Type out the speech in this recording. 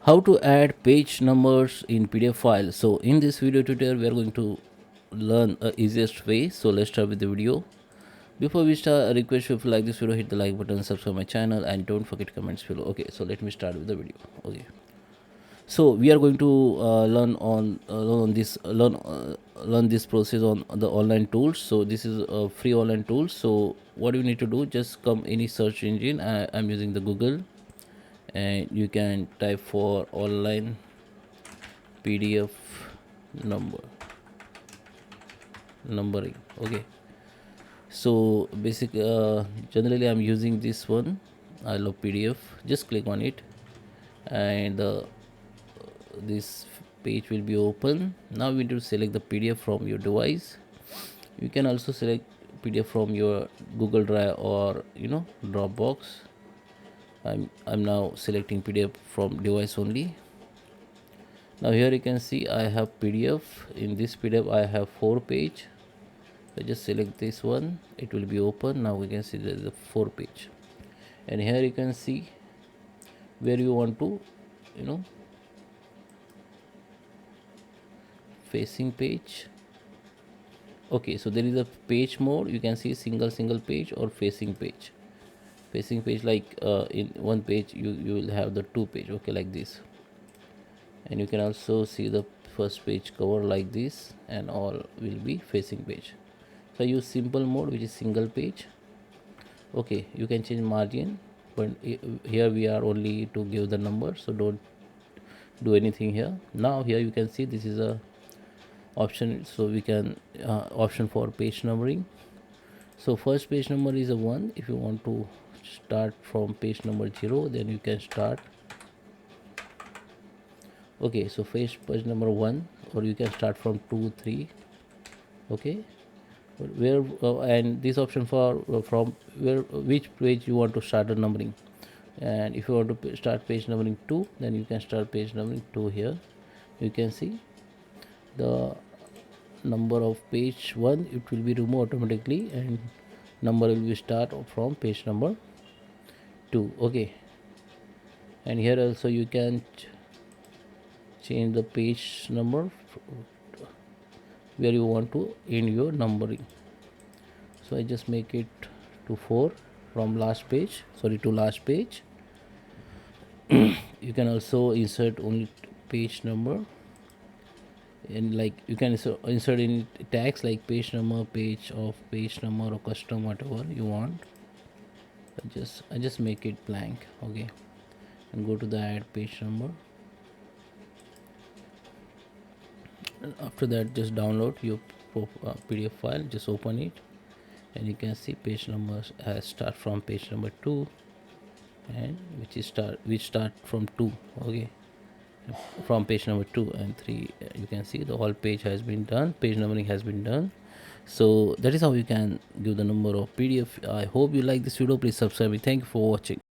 How to add page numbers in PDF file. So in this video tutorial we are going to learn a easiest way. So let's start with the video. Before we start, I request you, if you like this video, hit the like button, subscribe my channel, and don't forget comments below. Okay, so let me start with the video. Okay, so we are going to learn this process on the online tools. So this is a free online tool. So what you need to do, just come any search engine. I'm using the Google, and you can type for online PDF number numbering. Okay, so generally I'm using this one. I love PDF. Just click on it, and this page will be open. Now we need to select the PDF from your device. You can also select PDF from your Google Drive or Dropbox. I'm now selecting PDF from device only. Now here you can see I have PDF. In this PDF I have 4 page. I just select this one, it will be open. Now we can see there is a 4 page, and here you can see where you want to facing page. Okay, so there is a page mode. You can see single page or facing page. Facing page, like in one page you will have the 2 page. Okay, like this. And you can also see the first page cover like this, and all will be facing page. So I use simple mode, which is single page. Okay, you can change margin, but here we are only to give the number, so don't do anything here. Now here you can see this is a option, so we can option for page numbering. So first page number is a 1. If you want to start from page number 0, then you can start. Okay, so page number 1, or you can start from 2, 3. Okay, where and this option for from where which page you want to start the numbering. And if you want to start page numbering 2, then you can start page numbering 2. Here you can see the number of page 1, it will be removed automatically, and number will be start from page number 2. Okay, and here also you can change the page number where you want to end your numbering. So I just make it to 4 from last page, to last page. You can also insert only page number, and like you can insert in tags like page number, page of page number, or custom, whatever you want. I just make it blank. Okay, and go to the add page number, and after that just download your PDF file. Just open it, and you can see page number has start from page number 2, and which start from 2. Okay, from page number 2 and 3, you can see the whole page has been done, page numbering has been done. So that is how you can give the number of PDF. I hope you like this video. Please subscribe me. Thank you for watching.